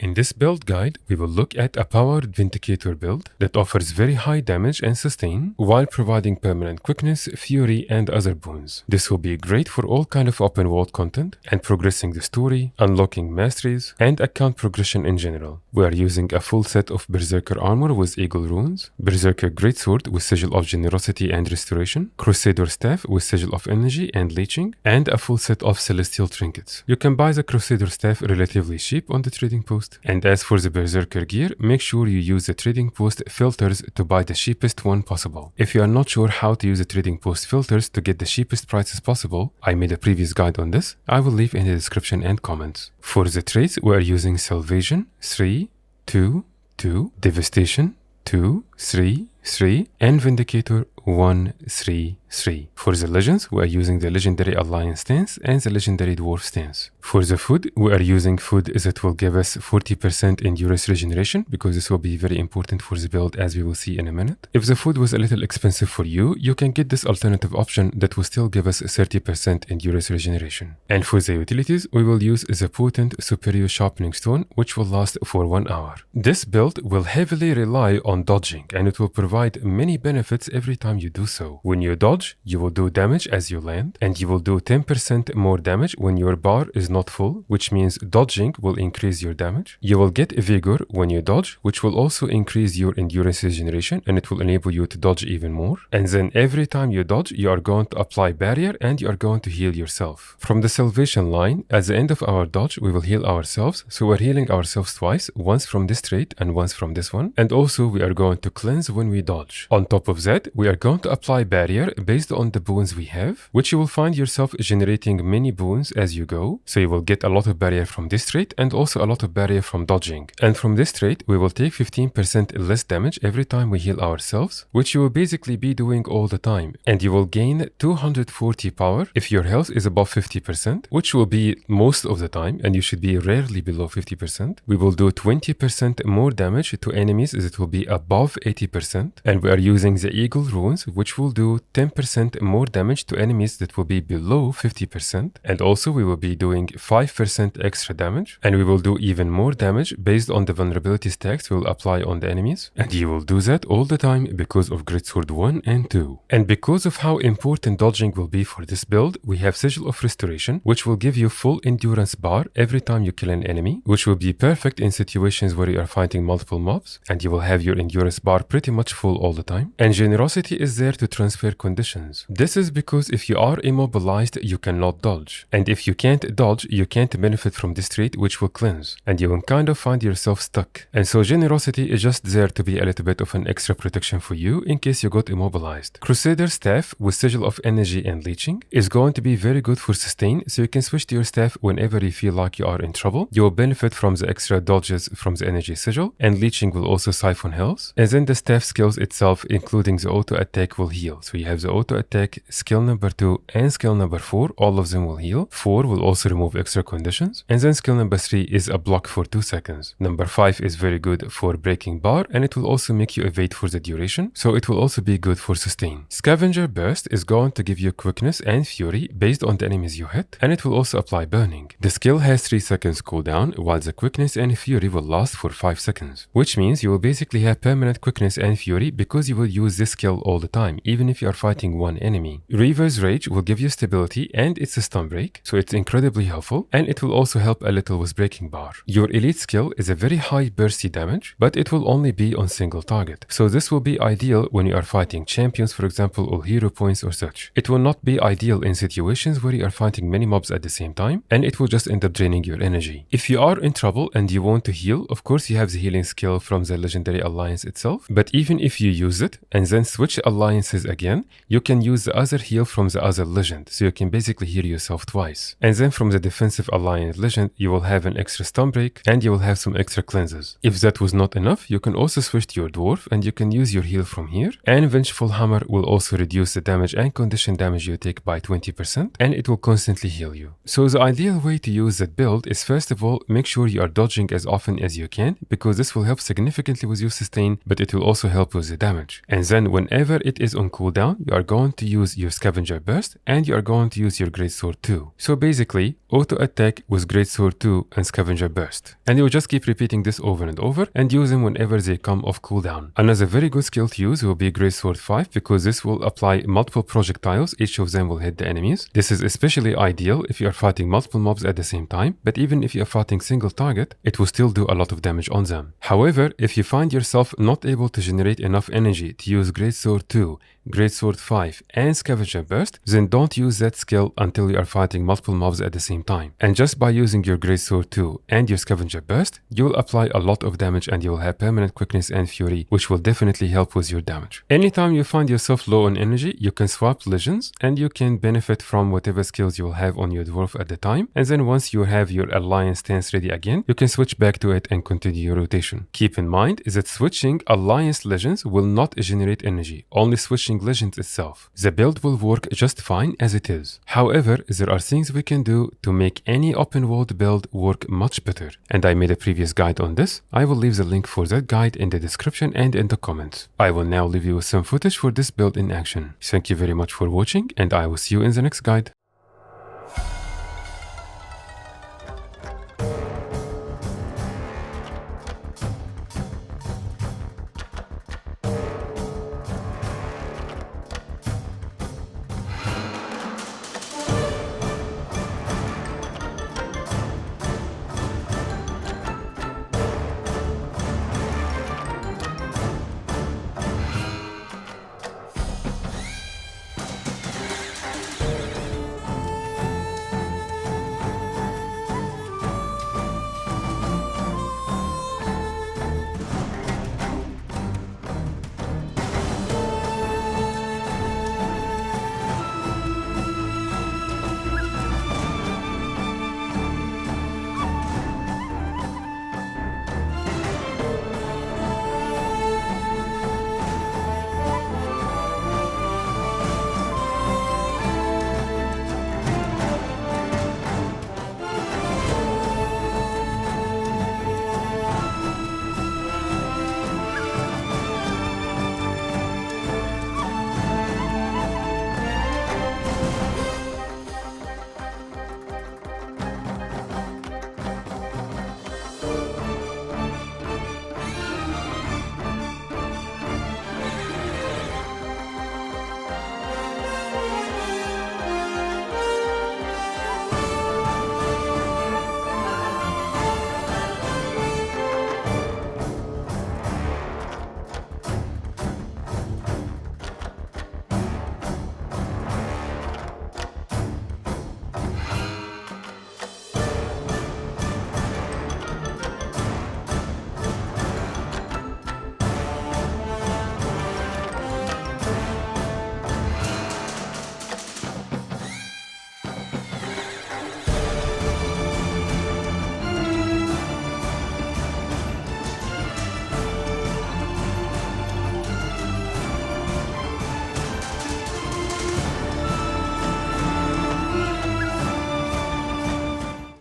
In this build guide, we will look at a powered Vindicator build that offers very high damage and sustain while providing permanent quickness, fury, and other boons. This will be great for all kind of open world content and progressing the story, unlocking masteries, and account progression in general. We are using a full set of Berserker armor with Eagle runes, Berserker Greatsword with Sigil of Generosity and Restoration, Crusader Staff with Sigil of Energy and Leeching, and a full set of Celestial Trinkets. You can buy the Crusader Staff relatively cheap on the trading post. And as for the Berserker gear, make sure you use the trading post filters to buy the cheapest one possible. If you are not sure how to use the trading post filters to get the cheapest prices possible, I made a previous guide on this. I will leave in the description and comments. For the traits, we are using Salvation 3, 2, 2, Devastation 2, 3, 3, and Vindicator 1, 3, 3. For the legends, we are using the Legendary Alliance stance and the Legendary Dwarf stance. For the food, we are using food that will give us 40% endurance regeneration, because this will be very important for the build, as we will see in a minute. If the food was a little expensive for you, you can get this alternative option that will still give us 30% endurance regeneration. And for the utilities, we will use the potent Superior Sharpening Stone, which will last for 1 hour. This build will heavily rely on dodging, and it will provide many benefits every time you do so. When you dodge, you will do damage as you land, and you will do 10% more damage when your bar is not full, which means dodging will increase your damage. You will get Vigor when you dodge, which will also increase your endurance regeneration, and it will enable you to dodge even more. And then every time you dodge, you are going to apply barrier and you are going to heal yourself. From the salvation line, at the end of our dodge, we will heal ourselves. So we're healing ourselves twice, once from this trait and once from this one. And also we are going to cleanse when we dodge. On top of that, we are going to apply barrier based on the boons we have, which you will find yourself generating many boons as you go. So you will get a lot of barrier from this trait and also a lot of barrier from dodging. And from this trait, we will take 15% less damage every time we heal ourselves, which you will basically be doing all the time. And you will gain 240 power if your health is above 50%, which will be most of the time, and you should be rarely below 50%. We will do 20% more damage to enemies that will be above 80%. And we are using the Eagle runes, which will do 10% more damage to enemies that will be below 50%. And also we will be doing 5% extra damage. And we will do even more damage based on the vulnerability stacks we will apply on the enemies. And you will do that all the time because of Greatsword 1 and 2. And because of how important dodging will be for this build, we have Sigil of Restoration, which will give you full endurance bar every time you kill an enemy, which will be perfect in situations where you are fighting multiple mobs, and you will have your endurance bar pretty much full all the time. And Generosity is there to transfer conditions. This is because if you are immobilized, you cannot dodge. And if you can't dodge, you can't benefit from this trait, which will cleanse. And you will kind of find yourself stuck. And so Generosity is just there to be a little bit of an extra protection for you in case you got immobilized. Crusader Staff with Sigil of Energy and Leeching is going to be very good for sustain, so you can switch to your staff whenever you feel like you are in trouble. You will benefit from the extra dodges from the energy sigil, and Leeching will also siphon health. And then the staff skills itself, including the auto attack, will heal. So you have the auto attack, skill number 2 and skill number 4, all of them will heal. 4 will also remove extra conditions. And then skill number 3 is a block for 2 seconds. Number 5 is very good for breaking bar, and it will also make you evade for the duration, so it will also be good for sustain. Scavenger Burst is going to give you quickness and fury based on the enemies you hit, and it will also apply burning. The skill has 3 seconds cooldown, while the quickness and fury will last for 5 seconds, which means you will basically have permanent quickness and fury because you will use this skill all the time, even if you are fighting one enemy. Reaver's Rage will give you stability, and it's a stun break, so it's incredibly helpful, and it will also help a little with breaking bar. Your elite skill is a very high bursty damage, but it will only be on single target, so this will be ideal when you are fighting champions, for example, or hero points or such. It will not be ideal in situations where you are fighting many mobs at the same time, and it will just end up draining your energy. If you are in trouble and you want to heal, of course you have the healing skill from the Legendary Alliance itself, but even if you use it and then switch alliances again, you can use the other heal from the other legend, so you can basically heal yourself twice. And then from the defensive alliance legend, you will have an extra stun break, and you will have some extra cleanses. If that was not enough, you can also switch to your dwarf, and you can use your heal from here. And Vengeful Hammer will also reduce the damage and condition damage you take by 20%, and it will constantly heal you. So the ideal way to use that build is, first of all, make sure you are dodging as often as you can, because this will help significantly with your sustain, but it will also help with the damage. And then whenever whenever it is on cooldown, you are going to use your Scavenger Burst and you are going to use your Greatsword 2. So basically, auto attack with Greatsword 2 and Scavenger Burst. And you will just keep repeating this over and over and use them whenever they come off cooldown. Another very good skill to use will be Greatsword 5 because this will apply multiple projectiles, each of them will hit the enemies. This is especially ideal if you are fighting multiple mobs at the same time, but even if you are fighting single target, it will still do a lot of damage on them. However, if you find yourself not able to generate enough energy to use Greatsword 2, Greatsword 5 and Scavenger Burst, then don't use that skill until you are fighting multiple mobs at the same time. And just by using your Greatsword 2 and your Scavenger Burst, you will apply a lot of damage and you will have permanent quickness and fury, which will definitely help with your damage. Anytime you find yourself low on energy, you can swap legends and you can benefit from whatever skills you will have on your dwarf at the time. And then once you have your alliance stance ready again, you can switch back to it and continue your rotation. Keep in mind is that switching alliance legends will not generate energy, only switching legends itself. The build will work just fine as it is. However, there are things we can do to make any open world build work much better. And I made a previous guide on this. I will leave the link for that guide in the description and in the comments. I will now leave you with some footage for this build in action. Thank you very much for watching and I will see you in the next guide.